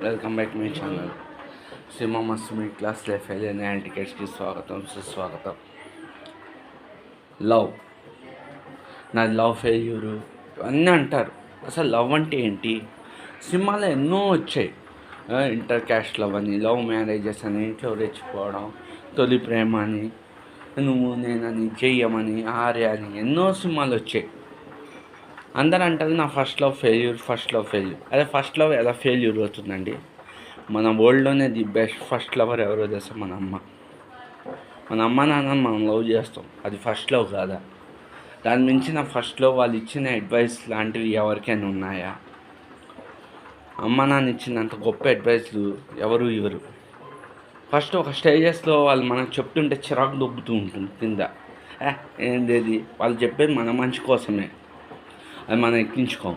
Welcome back my channel cinema మస్తు మీ class life అనే టికెట్స్కి స్వాగతం సుస్వాగతం. లవ్, నాది లవ్ ఫెయిల్యూరు అన్నీ అంటారు. అసలు లవ్ అంటే ఏంటి? సినిమాలో ఎన్నో వచ్చాయి. ఇంటర్ క్యాస్ట్ లవ్ అని, లవ్ మ్యారేజెస్ అని, ఇంట్లో రెచ్చిపోవడం, తొలి ప్రేమ అని, నువ్వు నేనని, జయ్యమని, ఆర్య అని ఎన్నో సినిమాలు వచ్చాయి. అందరూ అంటారు నా ఫస్ట్ లవ్ ఫెయిల్యూర్. అదే ఫస్ట్ లవ్ ఎలా ఫెయిల్యూర్ అవుతుందండి? మన వరల్డ్లోనే ది బెస్ట్ ఫస్ట్ లవర్ ఎవరో తెలుసా? మన అమ్మ నాన్న మనం లవ్ చేస్తాం, అది ఫస్ట్ లవ్ కాదా? దాని మించిన ఫస్ట్ లవ్ వాళ్ళు ఇచ్చిన అడ్వైస్ లాంటివి ఎవరికైనా ఉన్నాయా? అమ్మ నాన్న ఇచ్చినంత గొప్ప అడ్వైస్లు ఎవరు ఇవ్వరు. ఫస్ట్ ఒక స్టేజెస్లో వాళ్ళు మనకు చెప్తుంటే చిరాకు దొబ్బుతూ ఉంటుంది కింద. ఏంది వాళ్ళు చెప్పేది మన మంచి కోసమే, అది మనం ఎక్కించుకోం.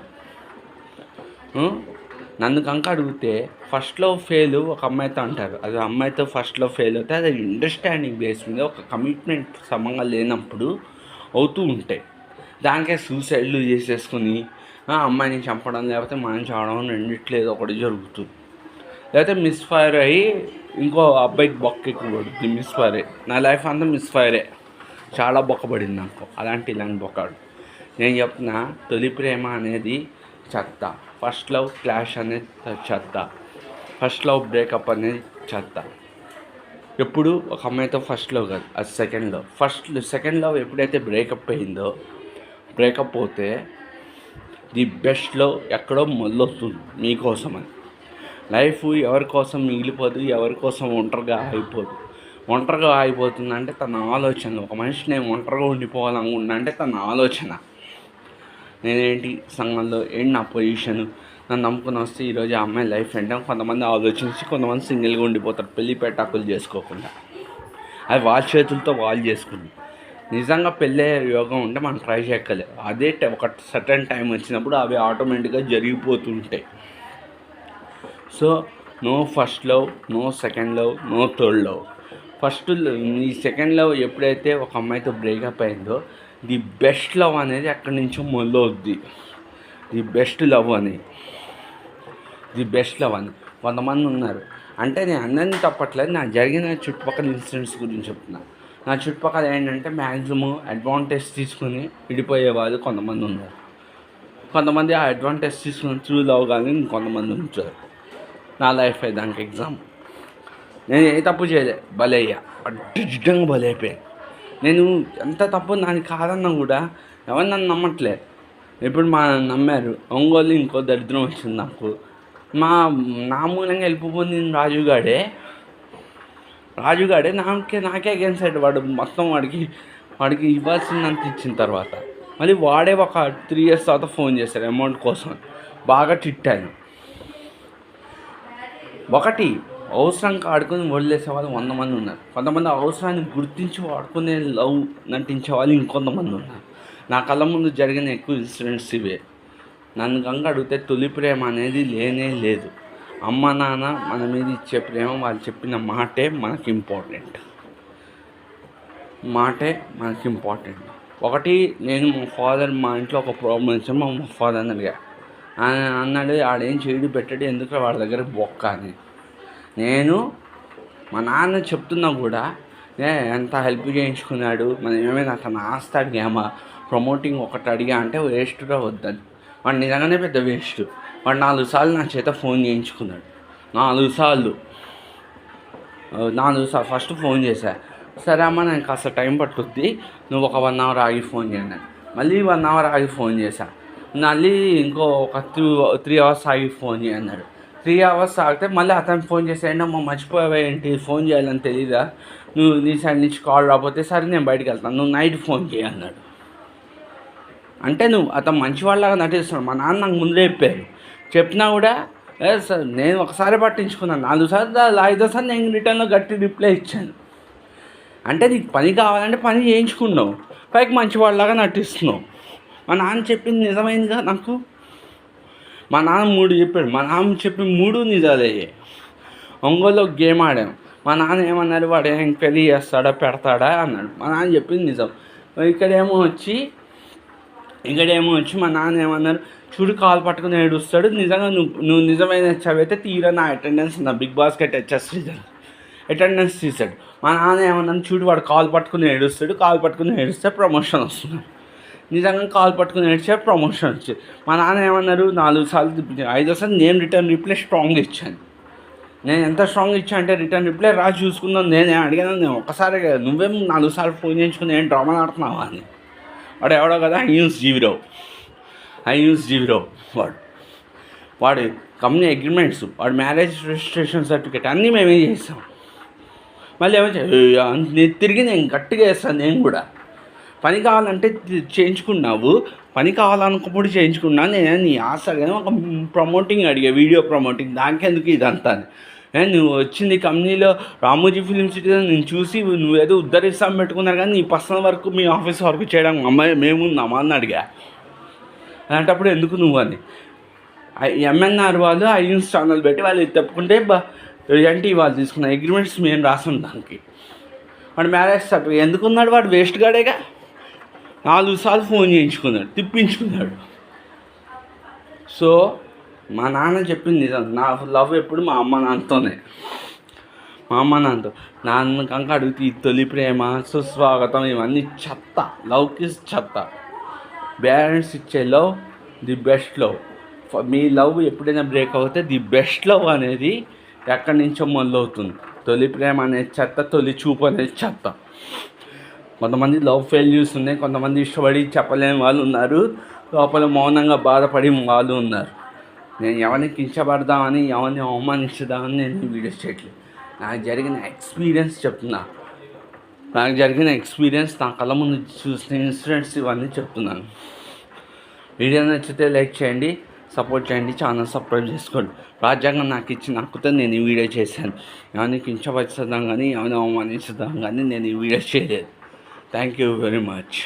నన్ను కనుక అడిగితే ఫస్ట్ లవ్ ఫెయిల్ ఒక అమ్మాయితో అంటారు. అది అమ్మాయితో ఫస్ట్ లవ్ ఫెయిల్ అవుతే అది అండర్స్టాండింగ్ బేస్ మీద ఒక కమిట్మెంట్ సమంగా లేనప్పుడు అవుతూ ఉంటాయి. దానికే సూసైడ్లు చేసేసుకుని అమ్మాయిని చంపడం, లేకపోతే మనం చావడం, రెండిట్లో ఏదో ఒకటి జరుగుతుంది. లేకపోతే మిస్ఫైర్ అయ్యి ఇంకో అబ్బాయికి బొక్క ఎక్కువ పడుతుంది. మిస్ఫైర్ అయ్యి నా లైఫ్ అంతా మిస్ఫైరే, చాలా బొక్కబడింది నాకు. ఇలాంటి బొక్కాడు. నేను చెప్పిన తొలి ప్రేమ అనేది చెత్త, ఫస్ట్ లవ్ క్లాష్ అనేది చెత్త, ఫస్ట్ లవ్ బ్రేకప్ అనేది చెత్త. ఎప్పుడు ఒక అమ్మాయితో ఫస్ట్ లవ్ కాదు, అది సెకండ్ లవ్ ఎప్పుడైతే బ్రేకప్ అయిందో, బ్రేకప్ అవుతే ది బెస్ట్ లవ్ ఎక్కడో మొదలవుతుంది మీకోసమని. లైఫ్ ఎవరి కోసం మిగిలిపోదు, ఎవరి కోసం ఒంటరిగా ఆగిపోతుందంటే తన ఆలోచన. ఒక మనిషి నేను ఒంటరిగా ఉండిపోవాలనుకుంటున్నా అంటే తన ఆలోచన. నేనేంటి సంఘంలో ఏంటి నా పొజిషను, నన్ను నమ్ముకుని వస్తే ఈరోజు ఆ అమ్మాయి లైఫ్ ఏంటో కొంతమంది ఆలోచించి కొంతమంది సింగిల్గా ఉండిపోతారు పెళ్ళి పెటాకులు చేసుకోకుండా. అది వాళ్ళ చేతులతో వాళ్ళు చేసుకుంది. నిజంగా పెళ్ళే యోగం ఉంటే మనం ట్రై చేయక్కలేదు. అదే ఒక సర్టన్ టైం వచ్చినప్పుడు అవి ఆటోమేటిక్గా జరిగిపోతుంటాయి. So no first love, no second love, no third love. ఈ సెకండ్ లవ్ ఎప్పుడైతే ఒక అమ్మాయితో బ్రేకప్ అయిందో ది బెస్ట్ లవ్ అనేది అక్కడి నుంచో మొదలవుద్ది. ది బెస్ట్ లవ్ అని కొంతమంది ఉన్నారు. అంటే నేను అందరినీ తప్పట్లేదు, నాకు జరిగిన చుట్టుపక్కల ఇన్సిడెంట్స్ గురించి చెప్తున్నా. నా చుట్టుపక్కల ఏంటంటే మ్యాక్సిమం అడ్వాంటేజ్ తీసుకుని విడిపోయే వాళ్ళు కొంతమంది ఉన్నారు. కొంతమంది ఆ అడ్వాంటేజ్ తీసుకుని త్రూ లవ్ కానీ ఇంకొంతమంది ఉంటారు. నా లైఫ్ దానికి ఎగ్జామ్. నేను ఏ తప్పు చేయలే, బలయ్యా, అడ్డంగా బలైపోయాను. నేను ఎంత తప్పు దానికి కాదన్నా కూడా ఎవరు నన్ను నమ్మట్లే. ఇప్పుడు నమ్మారు. ఒంగోలు ఇంకో దరిద్రం వచ్చింది నాకు. నా మూలంగా వెళ్ళిపోయింది రాజుగాడే నాకే అగేన్స్ట్ సైడ్. వాడు మొత్తం వాడికి ఇవ్వాల్సిందంత ఇచ్చిన తర్వాత మళ్ళీ వాడే ఒక 3 years తర్వాత ఫోన్ చేశాడు అమౌంట్ కోసం. బాగా తిట్టాను. ఒకటి అవసరంగా ఆడుకొని వదిలేసే వాళ్ళు 100 మంది ఉన్నారు. కొంతమంది అవసరాన్ని గుర్తించి వాడుకునే లవ్ నటించే వాళ్ళు ఇంకొంతమంది ఉన్నారు. నా కళ్ళ ముందు జరిగిన ఎక్కువ ఇన్సిడెంట్స్ ఇవే. నన్ను కనుక అడిగితే తొలి ప్రేమ అనేది లేనే లేదు. అమ్మ నాన్న మన మీద ఇచ్చే ప్రేమ, వాళ్ళు చెప్పిన మాటే మనకి ఇంపార్టెంట్. ఒకటి, నేను మా ఇంట్లో ఒక ప్రాబ్లం వచ్చాను. మా ఫాదర్ని అడిగా. ఆయన అన్నాడు ఆడేం చేయడు పెట్టాడు, ఎందుకు వాడి దగ్గర బొక్క అని. నేను మా నాన్న చెప్తున్నా కూడా ఎంత హెల్ప్ చేయించుకున్నాడు, మనం ఏమైనా అతను ఆస్తి అడిగామా, ప్రమోటింగ్ ఒకటి అడిగా అంటే వేస్ట్గా వద్దని. వాడు నిజంగానే పెద్ద వేస్ట్. వాడు 4 సార్లు నా చేత ఫోన్ చేయించుకున్నాడు. 4 సార్లు ఫస్ట్ ఫోన్ చేశా. సరే అమ్మ నేను కాస్త టైం పట్టుద్ది, నువ్వు ఒక 1 hour ఆగి ఫోన్ చేయండి. మళ్ళీ 1 hour ఆగి ఫోన్ చేశా. మళ్ళీ ఇంకో ఒక 3 hours ఆగి ఫోన్ చేయన్నాడు. 3 hours ఆగితే మళ్ళీ అతను ఫోన్ చేశాడు. అమ్మ మర్చిపోయావా ఏంటి, ఫోన్ చేయాలని తెలీదా, నువ్వు నీ సైడ్ నుంచి కాల్ రాకపోతే సరే నేను బయటకు వెళ్తాను, నువ్వు నైట్ ఫోన్ చేయన్నాడు. అంటే అతను మంచివాళ్ళలాగా నటిస్తున్నాడు. మా నాన్న నాకు ముందే చెప్పినా కూడా సార్ నేను ఒకసారి పట్టించుకున్నాను. 4 సార్లు 5వ సార్లు నేను రిటర్న్లో గట్టి రిప్లై ఇచ్చాను. అంటే నీకు పని కావాలంటే పని చేయించుకున్నావు, పైకి మంచివాళ్ళలాగా నటిస్తున్నావు. మా నాన్న చెప్పింది నిజమైందిగా నాకు. మా నాన్న 3 చెప్పాడు. మా నాన్న చెప్పిన 3 నిజాలయ్యాయి. ఒంగోలులో గేమ్ ఆడాం. మా నాన్న ఏమన్నారు, వాడు ఏం పెళ్ళి చేస్తాడా పెడతాడా అన్నాడు. మా నాన్న చెప్పింది నిజం. ఇక్కడేమో వచ్చి మా నాన్న ఏమన్నారు, చూడు కాలు పట్టుకుని ఏడుస్తాడు. నిజంగా నువ్వు నిజమైన హెచ్ఆర్ అయితే తీరా నా అటెండెన్స్ నా బిగ్ బాస్కెట్ హెచ్ఎస్ అటెండెన్స్ తీసాడు. మా నాన్న ఏమన్నా చూడు వాడు కాలు పట్టుకుని ఏడుస్తాడు, కాలు పట్టుకుని ఏడుస్తే ప్రమోషన్ వస్తుంది. నిజంగా కాలు పట్టుకుని ఏడ్చే ప్రమోషన్ వచ్చింది. మా నాన్న ఏమన్నారు 4 సార్లు తిప్పించాను, 5వ సార్లు నేను రిటర్న్ రిప్లై స్ట్రాంగ్ ఇచ్చాను. నేను ఎంత స్ట్రాంగ్ ఇచ్చాను అంటే రిటర్న్ రిప్లై రాసి చూసుకుందాం నేనే అడిగాను. నేను ఒక్కసారి నువ్వేం 4 సార్లు ఫోన్ చేయించుకుని ఏం డ్రామా ఆడుతున్నావా అని. వాడు ఎవడో కదా ఐ యూస్ జీవిరావు వాడు కంపెనీ అగ్రిమెంట్స్, వాడు మ్యారేజ్ రిజిస్ట్రేషన్ సర్టిఫికేట్ అన్నీ మేమే చేస్తాం. మళ్ళీ ఏమో తిరిగి నేను గట్టిగా వేస్తాను. నేను కూడా పని కావాలంటే చేయించుకున్నావు, పని కావాలనుకున్నప్పుడు చేయించుకున్నా. నేను నీ ఆశగా ఒక ప్రమోటింగ్ అడిగా, వీడియో ప్రమోటింగ్, దానికెందుకు ఇదంతా. నువ్వు వచ్చింది కంపెనీలో రామోజీ ఫిలిం సిటీలో నేను చూసి నువ్వేదో ఉద్ధరిస్తాం పెట్టుకున్నారు, కానీ నీ పర్సనల్ వర్క్ మీ ఆఫీస్ వర్క్ చేయడానికి అమ్మాయి మేమున్నామా అని అడిగా. అలాంటప్పుడు ఎందుకు నువ్వు అని ఎంఎన్ఆర్ వాళ్ళు ఐన్స్ ఛానల్ పెట్టి వాళ్ళు తప్పుకుంటే ఏంటి వాళ్ళు తీసుకున్న అగ్రిమెంట్స్ మేము రాసాం దానికి. వాడు మ్యారేజ్ సర్టిఫికేట్ ఎందుకున్నాడు, వాడు వేస్ట్ గాడేగా. 4 సార్లు ఫోన్ చేయించుకున్నాడు, తిప్పించుకున్నాడు. సో మా నాన్న చెప్పింది నిజం. నా లవ్ ఎప్పుడు మా అమ్మ నాన్నతోనే. మా అమ్మ నాన్నతో నాన్న కంక అడుగుతీ తొలి ప్రేమ, సుస్వాగతం ఇవన్నీ చెత్త. లవ్కి చెత్త. పేరెంట్స్ ఇచ్చే love the best love. Me love ఎప్పుడైనా బ్రేక్ అవుతే ది బెస్ట్ లవ్ అనేది ఎక్కడి నుంచో మొదలవుతుంది. తొలి ప్రేమ అనేది చెత్త, తొలి చూపు అనేది చెత్త. కొంతమంది లవ్ ఫెయిల్యూర్స్ ఉన్నాయి, కొంతమంది ఇష్టపడి చెప్పలేని వాళ్ళు ఉన్నారు, లోపల మౌనంగా బాధపడి వాళ్ళు ఉన్నారు. నేను ఎవరిని కించపడదామని, ఎవరిని అవమానించుదామని నేను వీడియోస్ చేయట్లేదు. నాకు జరిగిన ఎక్స్పీరియన్స్ చెప్తున్నా. నాకు జరిగిన ఎక్స్పీరియన్స్, నా కళ్ళ ముందు చూసిన ఇన్సిడెంట్స్ ఇవన్నీ చెప్తున్నాను. వీడియో నచ్చితే లైక్ చేయండి, సపోర్ట్ చేయండి, ఛానల్ సబ్స్క్రైబ్ చేసుకోండి. రాజ్యాంగం నాకు ఇచ్చి నాకుతో నేను ఈ వీడియో చేశాను. ఎవరిని కించపరచుదాం కానీ, ఎవరిని అవమానించుదాం కానీ నేను ఈ వీడియో చేయలేదు. Thank you very much.